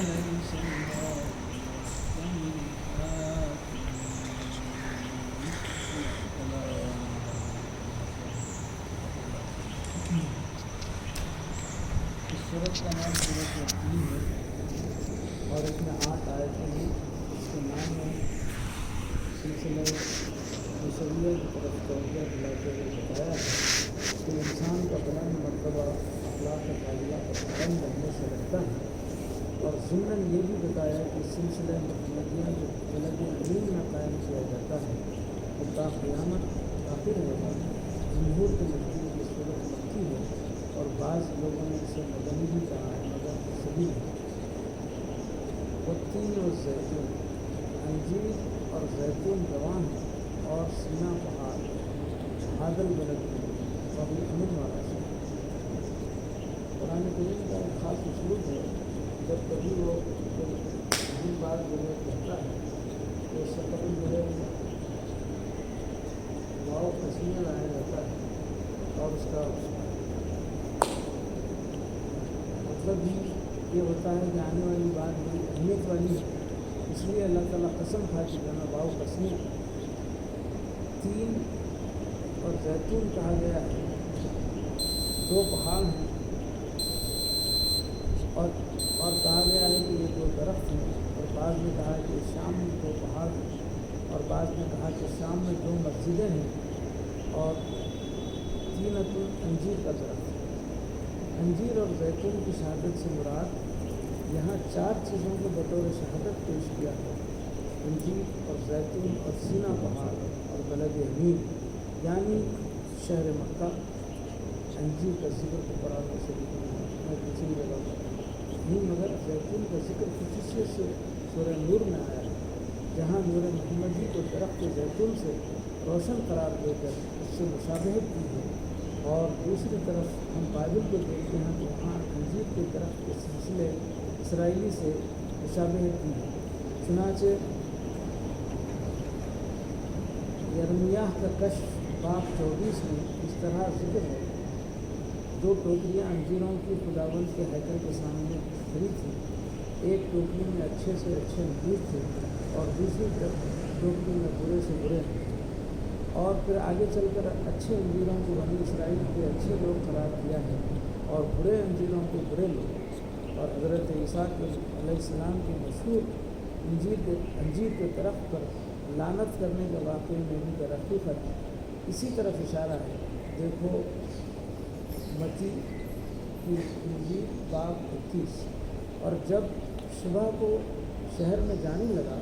أليس الله اس سورت کا نام سورت الدین ہے اور اس میں 8 آیتیں ہیں. اس کے نام میں سلسلہ مصوریہ کی طرف توجہ دلاتے ہوئے بتایا ہے کہ انسان کا بلند مرتبہ اخلاق عالیہ پر بلند رہنے سے رہتا ہے، اور ضمن یہ بھی بتایا کہ سلسلہ محمدیہ جو بلد علیم میں قائم کیا جاتا ہے وہ تا قیامت باقی رہے گا. جمہور کے نزدیک یہ صورت مکی ہے اور بعض لوگوں نے اسے مدنی بھی کہا ہے مگر سبھی والتین والزیتون، انجیر اور زیتون جوان ہے اور سینا پہاڑ حاضر بلد قبل امن والا ہے. قرآن کریم کا ایک خاص اسلوب ہے، جب کبھی وہ کوئی بات جو ہے کہتا ہے تو اس سے قبل جو ہے واؤ تسمیہ لایا جاتا ہے اور اس کا مطلب بھی یہ ہوتا ہے کہ آنے والی بات بڑی اہمیت والی ہے، اس لیے اللہ تعالیٰ قسم کھا کے جانا واؤ تسمیہ. تین اور زیتون کہا گیا ہے، 2 پہاڑ ہیں اور کہا گیا ہے کہ یہ 2 درخت ہیں، اور بعض نے کہا کہ شام میں 2 پہاڑ ہیں، اور بعض نے کہا کہ شام میں 2 مسجدیں ہیں، اور تینۃ انجیر کا درخت ہے. انجیر اور زیتون کی شہادت سے مراد یہاں 4 چیزوں کو بطور شہادت پیش کیا ہے: انجیر اور زیتون اور سینا پہاڑ اور بلد امین یعنی شہر مکہ. انجیر کا ذکر تو قرآن میں شریف میں دوسری جگہ نہیں، مگر زیتون کا ذکر خصوصیت سے سورہ نور میں آیا ہے، جہاں نور محمدی کو درخت زیتون سے روشن قرار دے کر اس سے مشابہت کی ہے. اور دوسری طرف ہم بائبل کو دیکھتے ہیں تو وہاں انجیر کے درخت کے سلسلے اسرائیلی سے مشابہت کی ہے. چنانچہ یرمیہ کا کشف باب 24 میں اس طرح ذکر ہے: 2 ٹوکریاں انجیروں کی خداوند کے ہیکل کے سامنے کھڑی تھیں، ایک ٹوکری میں اچھے سے اچھے انجیر تھے اور دوسری ٹوکری میں برے سے برے. اور پھر آگے چل کر اچھے انجیروں کو بنی اسرائیل کے اچھے لوگ قرار دیا ہے اور برے انجیروں کو برے لوگ. اور حضرت عیسیٰ علیہ السلام کے مشہور انجیر کے درخت پر لعنت کرنے کا واقعہ میں بھی درخت اسی طرف اشارہ ہے. دیکھو متی کی انجیل باب 31. اور جب صبح کو شہر میں جانے لگا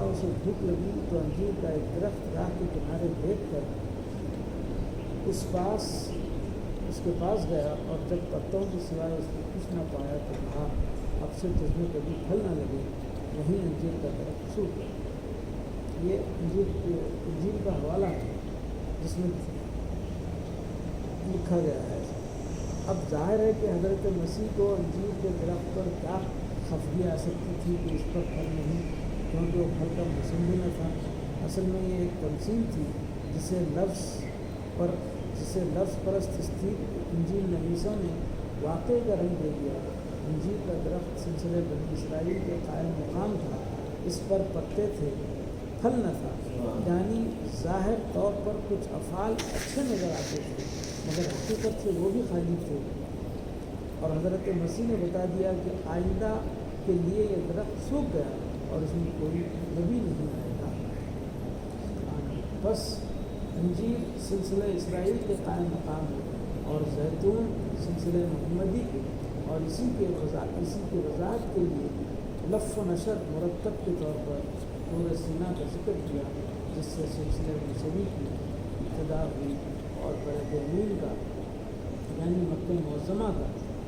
اسے بھوک لگی تو انجیر کا ایک درخت راہ کے کنارے دیکھ کر اس کے پاس گیا، اور جب پتوں کے سوائے اس کو کچھ نہ پایا تو کہا اب سے تجھ میں کبھی پھل نہ لگے. وہیں انجیر کا درخت سوکھ گیا. یہ انجیل کا حوالہ ہے جس میں لکھا گیا ہے. اب ظاہر ہے کہ حضرت مسیح کو انجیر کے درخت پر کیا خفگی آ سکتی تھی کہ اس پر پھل نہیں، کیونکہ وہ پھل کا موسم بھی نہ تھا. اصل میں یہ ایک تمثیل تھی جسے لفظ پرست انجیل نویسوں نے واقعے کا رنگ دے دیا. انجیر کا درخت سلسلے بنی اسرائیل کے قائم مقام تھا، اس پر پتے تھے، پھل نہ تھا. یعنی ظاہر طور پر کچھ افعال اچھے نظر آتے تھے مگر حقیقت سے وہ بھی خالی تھے. اور حضرت مسیح نے بتا دیا کہ آئندہ کے لیے یہ درخت سوکھ گیا اور اس میں کوئی نبی نہیں آئے گا. بس انجیر سلسلہ اسرائیل کے قائم مقام ہے اور زیتون سلسلہ محمدی کے، اور اسی کی وضاحت کے لیے لف و نشر مرتب کے طور پر نور سینا کا ذکر کیا، جس سے سلسلہ مصوری کی ابتدا ہوئی، اور بلد امین کا یعنی مکہ معظمہ کا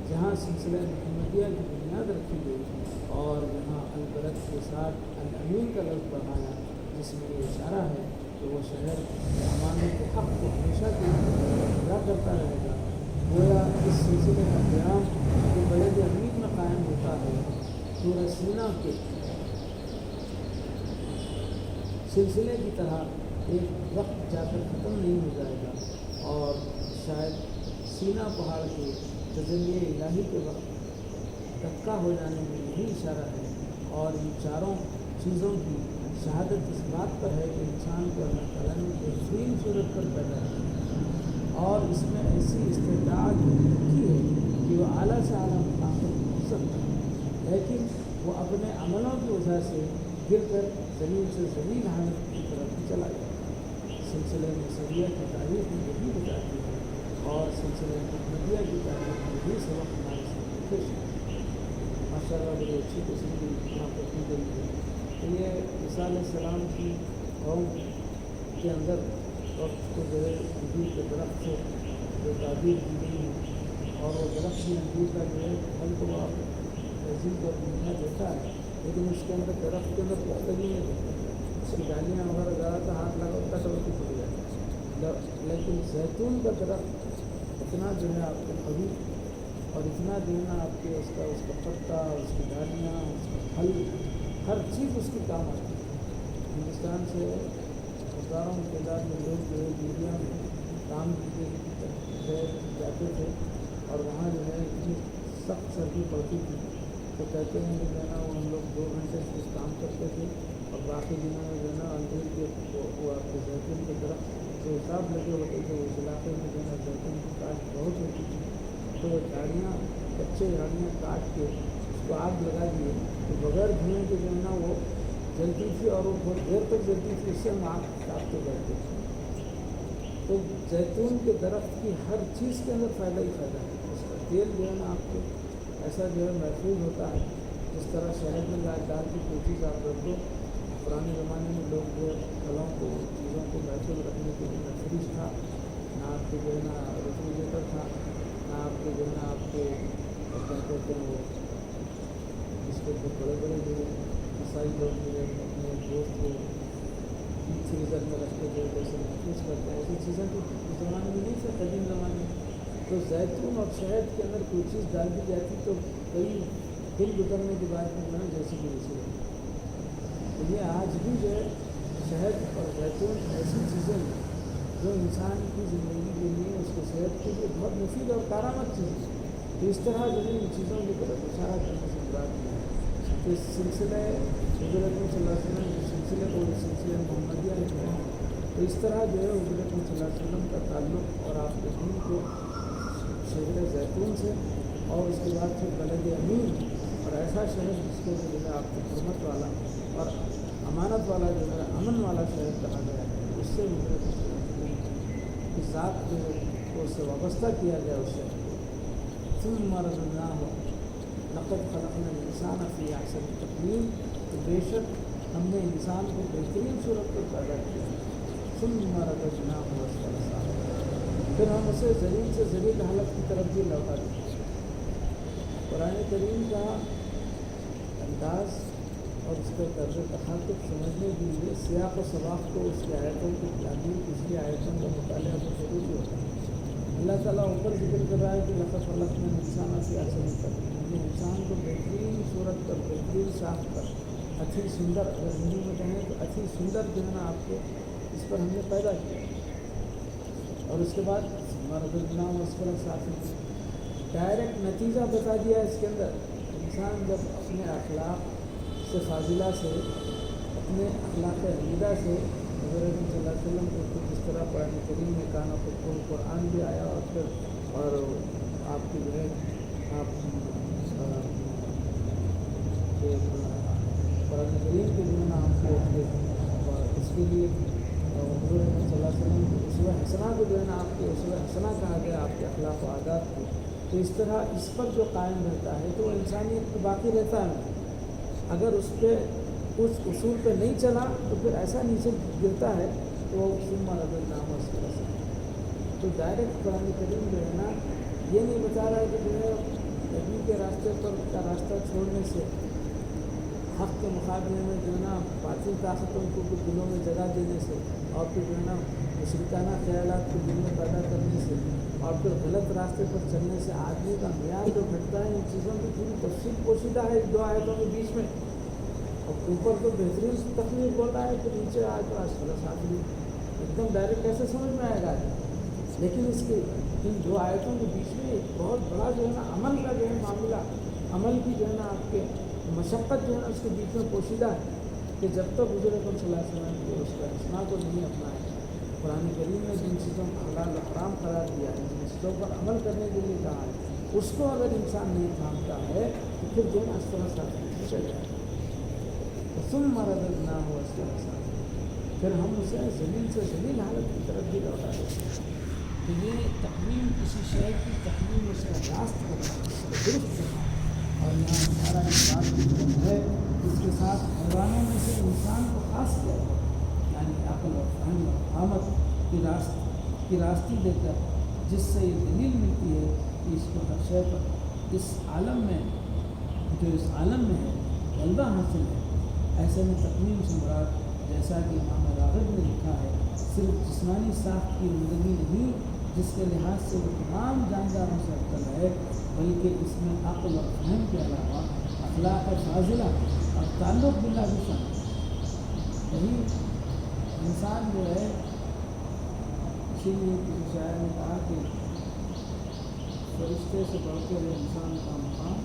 جہاں سلسلہ محمدیہ کی بنیاد رکھی گئی، اور یہاں البلد کے ساتھ الامین کا لفظ بنایا، جس میں یہ اشارہ ہے کہ وہ شہر امانت حق کو ہمیشہ کے لیے ادا کرتا رہے گا. گویا اس سلسلے کا قیام جو بلد امین میں قائم ہوتا ہے سورہ سینا کے سلسلے کی طرح ایک وقت جا کر ختم نہیں ہو جائے گا، اور شاید سینا پہاڑ کے تجلی الہی کے وقت دھکا ہو جانے میں یہی اشارہ ہے۔ اور ان چاروں چیزوں کی شہادت اس بات پر ہے کہ انسان کو اللہ تعالیٰ نے بہترین صورت پر پیدا کیا، اور اس میں ایسی استعداد رکھی ہے کہ وہ اعلیٰ سے اعلیٰ مقام پر پہنچ سکتا ہے، لیکن وہ اپنے عملوں کی وجہ سے گر کر زمین سے زمین حالت کی طرف چلا جاتا ہے۔ سلسلہ نصریہ کی تاریخ میں یہی بتاتی ہے، اور سلسلہ محمدیہ کی تاریخ میں یہی سبق ہمارے سامنے پیش ہے۔ ماشاء اللہ بڑی اچھی قسم کی یہاں پر کی گئی ہے کہ یہ عیسیٰ علیہ السلام کی قوم کے اندر وقت کو جو ہے انجیر کے درخت سے جو تعبیر کی گئی ہے، اور وہ درخت بھی انجیر کا جو ہے پھل کو آپ تہذیب اور میٹھا دیتا ہے، لیکن اس کے اندر درخت کے اندر پختگی نہیں دیتا، اس کی ڈالیاں وغیرہ زیادہ تر ہاتھ لگا ہوتا تو وہ ٹوٹ جاتا ہے، لیکن زیتون کا درخت اتنا جو ہے آپ کو قوی اور اتنا جو ہے نا آپ کے اس کا پتا، اس کی ڈالیاں، اس کا پھل، ہر چیز اس کی کام آتی ہے۔ ہندوستان سے ہزاروں کی تعداد میں لوگ جو ہے یوریا میں کام کے لیے جاتے تھے، اور وہاں جو ہے اتنی سخت سردی پڑتی تھی تو کہتے ہیں کہ جو ہے نا ہم لوگ 2 گھنٹے سے کام کرتے تھے، اور باقی دنوں میں جو ہے نا انجیر کے وہ آپ کے زیتون کے درخت سے حساب لگے ہوتے تھے۔ اس علاقے میں جو ہے نا زیتون کی کاشت بہت ہوتی تھی، تو وہ جھاڑیاں، کچے جھاڑیاں کاٹ کے اس کو آگ لگا دیے تو بغیر دھوئیں کے جو ہے نا وہ جلتی تھی، اور وہ بہت دیر تک جلتی تھی، اس سے ہم آگ تاپتے بیٹھتے تھے۔ تو زیتون کے درخت کی ہر چیز کے اندر فائدہ ہی فائدہ ہے۔ اس کا تیل جو ہے نا آپ کو ایسا جو ہے محفوظ ہوتا ہے، جس طرح شہد میں ڈال کی کوئی چیز آپ رکھ دو۔ پرانے زمانے میں لوگ جو ہے پھلوں کو، چیزوں کو محفوظ رکھنے کے لیے نہ فریج تھا، نہ آپ کے جو ہے نا ریفریجریٹر تھا، نہ آپ کے جو ہے نا آپ کے کیا کہتے ہیں وہ جس کے بڑے بڑے جو عیسائی لوگ جو ہے اپنے دوست کو ڈیپ فریزر میں رکھ کے جو جیسے محفوظ کرتے ہیں، ایسی چیزیں تو اس زمانے میں نہیں تھے، قدیم زمانے میں۔ تو زیتون اور شہد کے اندر کوئی چیز ڈال دی جاتی تو کئی دن گزرنے کے بعد میں جو ہے جیسی بھی ویسی ہوتی۔ تو یہ آج بھی جو ہے شہد اور زیتون ایسی چیزیں ہیں جو انسان کی زندگی کے لیے، اس کے صحت کے لیے بہت مفید اور کارآمد چیز ہے۔ تو اس طرح جو ہے ان چیزوں کی طرف اشارہ کرنے سے مراد ہے کہ اس سلسلہ حضور اکرم صلی اللہ علیہ وسلم کے سلسلے کو سلسلہ محمدیہ میں جو ہے، تو اس طرح جو ہے حضور اکرم صلی اللہ علیہ وسلم کا تعلق اور آپ کے دین کو شجر زیتون سے، اور اس کے بعد پھر بلد امین، اور ایسا شہر جس کو جو ہے آپ کی حرمت والا اور امانت والا جو ہے امن والا شہر کہا گیا ہے، اس سے حضور اکرم صلی اللہ علیہ وسلم کی ذات جو ہے کو اس سے وابستہ کیا گیا اس شہر کو۔ ثم رددناہ لقد خلقنا الانسان فی احسن تقویم، تو بے شک ہم نے انسان کو بہترین صورت پر پیدا کیا۔ ثم رددناہ اسفل سافلین، پھر ہم اسے ذلیل سے ذلیل حالت کی طرف بھی لوٹا دیا۔ قرآن کریم کا انداز اور اس کا طرز تخاطب سمجھنے کے لیے سیاق و سباق کو اس کی آیتوں کی تعبیر، پچھلی آیتوں کا مطالعہ تو ضروری ہوتا ہے۔ اللہ تعالیٰ اوپر ذکر کر رہا ہے کہ لقد خلقنا الانسان فی احسن تقویم، ہم نے انسان کو بہترین صورت پر، بہترین ساخت پر، اچھی سندر، اگر ہندی میں کہیں تو اچھی سندر جو ہے نا آپ کو اس پر ہم نے پیدا کیا۔ اور اس کے بعد رددناہ اسفل سافلین، ڈائریکٹ نتیجہ بتا دیا اس کے اندر۔ انسان جب اپنے اخلاق سے فاضلہ سے، اپنے اخلاق حمیدہ سے حضور اکرم صلی اللہ علیہ وسلم کو خود جس طرح قرآن کریم میں کانا خود قرآن بھی آیا، اور پھر اور آپ کی جو ہے آپ قرآن کریم کے جو ہے نا آپ کو اس کے لیے حضور اکرم صلی اللہ علیہ وسلم کی اسوہ حسنہ کو جو ہے نا آپ کے اسوہ حسنہ کہا گیا، آپ کے اخلاق و عادات کو۔ تو اس طرح اس پر جو قائم رہتا ہے تو وہ انسانیت پہ باقی رہتا ہے۔ اگر اس پہ اس اصول پہ نہیں چلا تو پھر ایسا نیچے گرتا ہے تو وہ ثم رددناہ اسفل سافلین۔ تو ڈائریکٹ قرآن کریم جو ہے نا یہ نہیں بتا رہا ہے کہ جو ہے نبی کے راستے پر کا راستہ چھوڑنے سے، حق کے مقابلے میں جو ہے نا باطل طاقتوں کو دلوں میں جگہ دینے سے، اور پھر جو ہے نا مشرکانہ خیالات کو دل میں پیدا کرنے سے، اور پھر غلط راستے پر چلنے سے آدمی کا معیار جو گھٹتا ہے، ان چیزوں کی پوری تفصیل پوشیدہ ہے اس 2 آیتوں کے بیچ میں۔ اور اوپر تو بہترین تکلیف بول رہا ہے کہ نیچے آئے تو اسفل سافلین، ایک دم ڈائریکٹ کیسے سمجھ میں آئے گا؟ لیکن اس کے ان دو آیتوں کے بیچ میں ایک بہت بڑا جو ہے نا عمل کا جو ہے معاملہ، عمل کی جو ہے نا آپ کے مشقت جو ہے نا اس کے بیچ میں پوشیدہ ہے کہ جب تک حضور اکرم صلی اللہ علیہ وسلم کو اس کا اسنا کو نہیں اپنائے، قرآن کریم نے جن چیزوں کو حلال حرام قرار دیا ہے، جن چیزوں پر عمل کرنے کے لیے کہا ہے، اس کو اگر انسان نہیں تھامتا ہے تو پھر جو ہے اس طرح ساتھ چل جائے گا۔ ثم رددناہ اسفل سافلین، پھر ہم اسے زمین سے زمین حالت کی طرف بھی لوٹا دیتے ہیں۔ تو یہ تقویم کسی شے کی تقویم اس کا راست کرنا، اس کو درست کرنا، اور یہاں ہمارا انسان جو ہے اس کے ساتھ حیوانوں میں سے انسان کو خاص کیا ہے، یعنی عقل اور فہم اور فہامت کی راستی دے کر، جس سے یہ دلیل ملتی ہے کہ اس کو ہر شے پر اس عالم میں جو اس عالم میں ہے غلبہ حاصل ہے۔ ایسے میں تقویم سے مراد جیسا کہ امام راغب نے لکھا ہے صرف جسمانی ساخت کی زندگی نہیں جس کے لحاظ سے وہ تمام جانداروں سے افضل ہے، بلکہ اس میں عقل اور فہم کے علاوہ اخلاق فاضلہ اور تعلق باللہ بھی شامل ہے۔ یہی انسان جو ہے، اسی لیے کسی شاعر نے کہا کہ فرشتے سے بڑھ کر انسان کا مقام،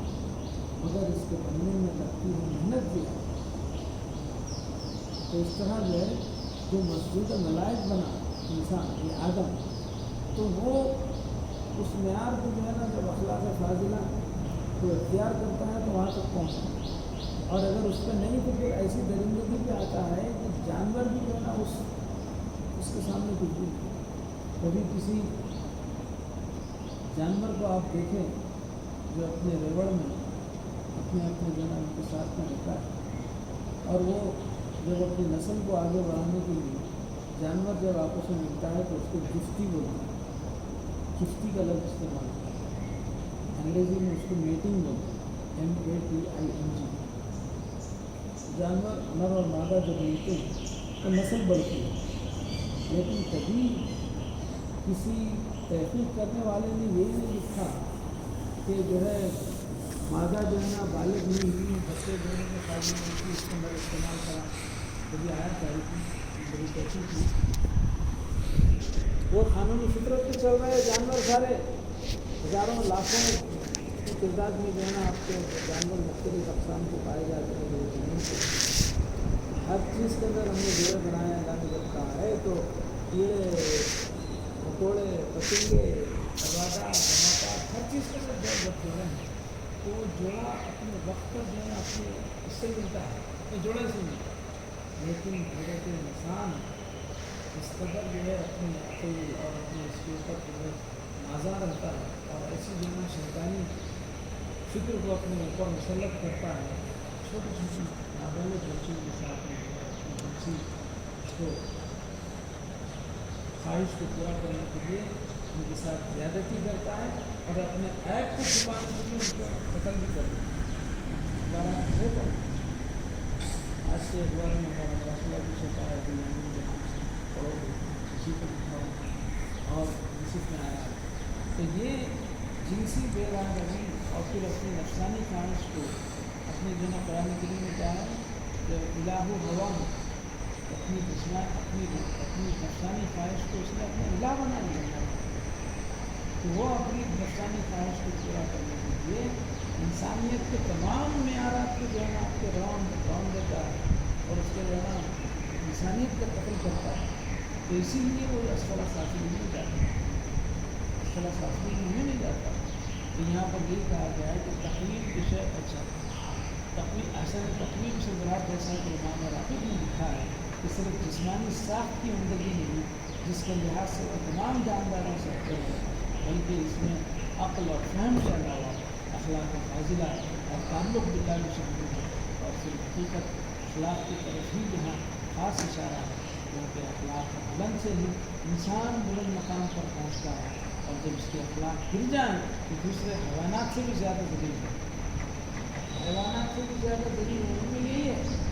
مگر اس کے بننے میں لگتی ہے محنت بھی ہے۔ تو اس طرح جو ہے جو مسجود ملائک بنا انسان یہ آدم، تو وہ اس معیار کو جو ہے نا جب اخلاق فاضلہ کو اختیار کرتا ہے تو وہاں تک پہنچتا ہے، اور اگر اس پہ نہیں تو پھر ایسی درندگی پہ آتا ہے کہ جانور بھی جو ہے نا اس کے سامنے کچھ بھی نہیں۔ کبھی کسی جانور کو آپ دیکھیں جو اپنے ریوڑ میں اپنے جو ہے نا ان کے ساتھ میں رہتا ہے، اور وہ جب اپنی نسل کو آگے بڑھانے کے لیے جانور جب آپس میں ملتا ہے تو اس کو گفتی بولتے ہیں، گفتی کا لفظ استعمال ہوتا ہے، انگریزی میں اس کو میٹنگ بولتے ہیں، MATING۔ جانور نر اور مادہ جب ملتے ہیں تو نسل بڑھتی ہے، لیکن کبھی کسی تحقیق کرنے والے نے یہی نہیں لکھا کہ جو ہے مادہ جو ہے نا بالغ نہیں ہوئی بچے دینے کے قابل نہیں تھی، اس کے اندر استعمال کرا، کبھی آیت آئی تھی بڑی کیسی تھی، وہ قانونی فطرت پہ چل رہے جانور سارے ہزاروں لاکھوں کی تعداد میں جو ہے نا آپ کے جانور مختلف اقسام کے پائے جاتے ہیں، زمین پہ ہر چیز کے اندر ہم نے جوڑے بنائے ہیں۔ اللہ نے جب کہا ہے تو کیڑے مکوڑے پتنگے نباتات جماعتات ہر چیز کے اندر جب جوڑے ہیں، تو وہ جوڑا اپنے وقت پر جو ہے اپنے اس سے ملتا ہے، اپنے جوڑے سے ملتا ہے، لیکن حضرت انسان اس قدر جو ہے اپنی عقل اور اپنے اس کے اوپر جو ہے نازا رہتا ہے، اور ایسی جو ہے شیطانی فکر کو اپنے اوپر مسلط کرتا ہے، چھوٹی چھوٹی نابالغ بچوں کے ساتھ میں جو ہے اپنی جنسی کو خواہش کو پورا کرنے کے لیے ان کے ساتھ زیادتی کرتا ہے، اور اپنے عیب کو چھپانے کے لیے ان کو قتل بھی کر دیتا ہے۔ آج کے اخبار میں ہمارا فاصلہ بھی چھپا ہے کہ پڑھو گے کسی کو دکھاؤ، اور اسی میں آیا ہے۔ تو یہ جنسی بے رحمی اور پھر اپنی نفسانی خواہش کو اپنے جو ہے قرآن کریم میں کیا ہے کہ الہ ہوا اپنی نفسانی خواہش کو اس نے اپنا الہ بنا لیا، تو وہ اپنی نفسانی خواہش کو پورا کرنے کے لیے انسانیت کے تمام معیارات کو جو ہے نا آپ کے رون دیتا ہے، اور اس کے جو ہے نا انسانیت کا قتل کرتا ہے۔ تو اسی لیے وہ اسفل سافلین میں جاتا ہے، اسفل سافلین میں نہیں جاتا۔ تو یہاں پر یہ کہا گیا ہے کہ تقویم کی شے اچھا تقویم سے مراد جیسا کہ امام راغب نے لکھا ہے کہ صرف جسمانی ساخت کی زندگی نہیں جس کے لحاظ سے وہ تمام جانداروں سے افضل ہے، بلکہ اس میں عقل اور فہم کے علاوہ اخلاق فاضلہ اور تعلق باللہ بھی شامل ہے، اور پھر حقیقت اخلاق کی طرف ہی یہاں خاص اشارہ ہے، کیونکہ اخلاق بلند سے ہی انسان بلند مقام پر پہنچتا ہے، اور جب اس کے اخلاق گر جائیں تو دوسرے حیوانات سے بھی زیادہ ذلیل ہے۔ حیوانات سے بھی زیادہ ذلیل ہونے میں یہی ہے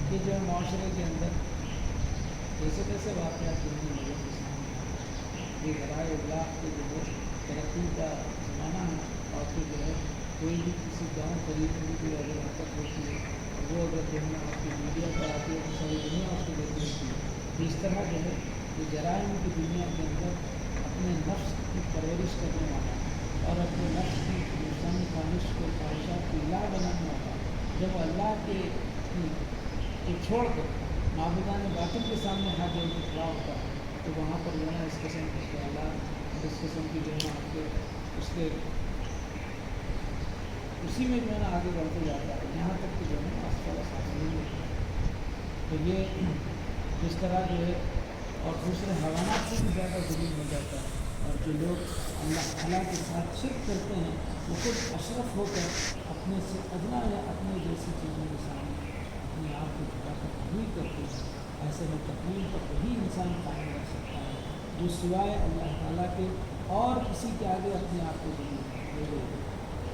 کہ جو معاشرے کے اندر جیسے جیسے واقعات دینی لوگوں کے سامنے یہ ذرائع ابلاغ کے جو ہے ترقی کا زمانہ ہے، اور پھر جو ہے کوئی بھی کسی گاؤں قریب میں بھی اگر حرکت ہوتی ہے اور وہ اگر جو ہے نا آپ کی میڈیا پر آتی ہے تو ساری دنیا اس کو دیکھ لیتی ہے. تو اس طرح جو ہے یہ جرائم کی دنیا کے اندر اپنے نفس کی پرورش کرنے والا اور اپنے نفس کی نفسانی خواہش کو خواہشات کی الہ بنانے والا جب اللہ کے کو چھوڑ کر معبودان باطل کے سامنے حاضر کھڑا ہوتا ہے تو وہاں پر جو ہے نا اس قسم کے خیالات اور اس قسم کی جو ہے نا آپ کے اس کے اسی میں جو ہے نا آگے بڑھتے جاتا ہے یہاں تک کہ جو ہے نا اسفل سافلین ہوتا ہے. تو یہ اس طرح جو ہے اور دوسرے حیوانات سے بھی زیادہ ظلم ہو جاتا ہے. اور جو لوگ اللہ تعالیٰ کے ساتھ شرک کرتے ہیں وہ خود اشرف ہو کر اپنے سے ادنا یا اپنے جیسی چیزوں کے سامنے اپنے آپ کو جھکا کر تقریر کرتے ہیں. ایسے میں تقریر پر وہی انسان قائم رہ سکتا ہے جو سوائے اللہ تعالیٰ کے اور کسی کے آگے اپنے آپ کو دے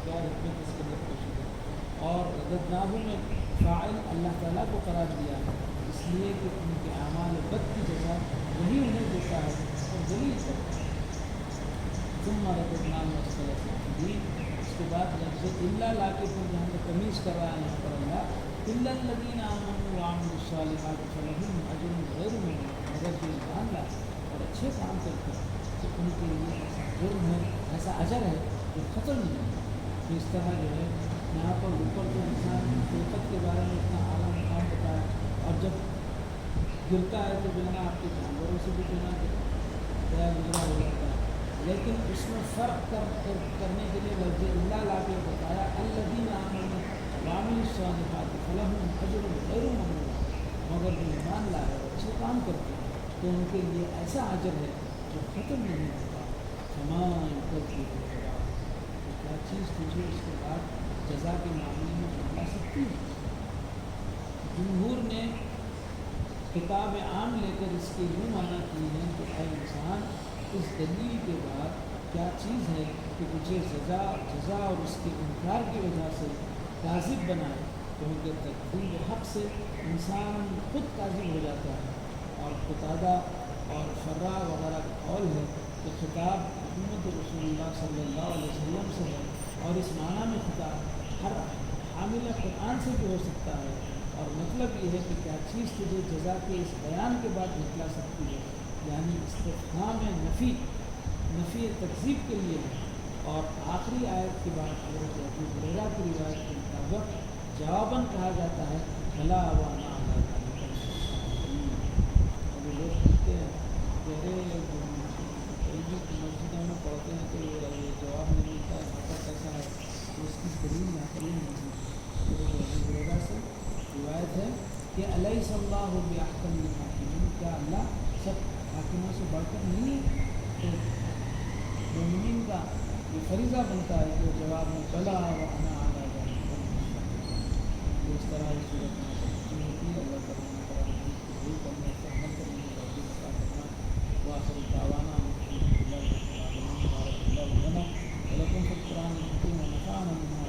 کیا حکمت اس کے اندر کوشش ہے. اور غدنابوں میں فاعل اللہ تعالیٰ کو قرار دیا ہے اس لیے کہ ان کے اعمال بد کی جزا وہی انہیں دیتا ہے اور ذلیل کرتا ہے. ثم رددناہ اسفل سافلین. اس کے بعد لفظ اللہ لا کے پھر جہاں پر تمیز کر رہا ہے یہاں پر اللہ الا الذین آمنوا وعملوا الصالحات فلہم اجر غیر ممنون. مگر جو ایمان لائے اور اچھے کام کرتے ہیں تو ان کے لیے ایسا جرم ہے ایسا اجر ہے جو ختم نہیں ہوتا. تو اس طرح جو ہے یہاں پر اوپر تو انسان خلقت کے بارے میں اتنا اعلیٰ مقام بتایا اور جب گرتا ہے تو جو ہے نا آپ کے جانوروں سے بھی جو ہے نا گیا گزرا ہو جاتا ہے. لیکن اس میں فرق کرنے کے لیے لفظ اللہ لا کے بتایا الذین آمنوا وعملوا الصالحات فلہم اجر غیر ممنون. مگر جو ایمان لائے اور اچھے کام کرتے ہیں تو ان کے لیے ایسا اجر ہے جو ختم نہیں ہوتا. تمام کرتی ہے کیا چیز تجھے اس کے بعد جزا کے معاملے میں بتا سکتی ہے. جمہور نے کتاب عام لے کر اس کے یوں معنی کی ہے کہ اے انسان اس دلیل کے بعد کیا چیز ہے کہ تجھے جزا اور اس کے انکار کی وجہ سے کاذب بنائے. کیونکہ تکذیب حق سے انسان خود کاذب ہو جاتا ہے. اور قتادہ اور فرا وغیرہ کا قول ہے کہ خطاب محمد رسول اللہ صلی اللہ علیہ وسلم سے ہے اور اس معنی میں خطاب ہر حامل قرآن سے بھی ہو سکتا ہے. اور مطلب یہ ہے کہ کیا چیز تجھے جزا کے اس بیان کے بعد نکلا سکتی ہے یعنی استفہام نفی تکذیب کے لیے ہے. اور آخری آیت کے بعد حضرت ابو ہریرہ کی روایت کے مطابق جواباً کہا جاتا ہے بھلا وانا ابھی لوگ پوچھتے ہیں کہ مسجدوں میں پڑھتے ہیں تو یہ جواب نہیں ملتا ہے یہاں پر کیسا ہے تو اس کی دلیل یہاں پر نہیں ہے. ابو ہریرہ سے روایت ہے کہ الیس اللہ باحکم الحاکمین. کیا اللہ سب حاکموں سے بڑھ کر نہیں ہے. تو مومنین کا یہ فریضہ بنتا ہے کہ جواب میں بلا وانا اعلیٰ جائے. اس طرح اس صورت میں ہوتی ہے. اللہ تعالیٰ قبول کرنے سے عمل کرنے کی توفیق عطا فرمائے. وآخر دعوانا الحمد للہ رب العالمین. بارک اللہ لنا ولکم فی القرآن الحکیم ونفعنا بما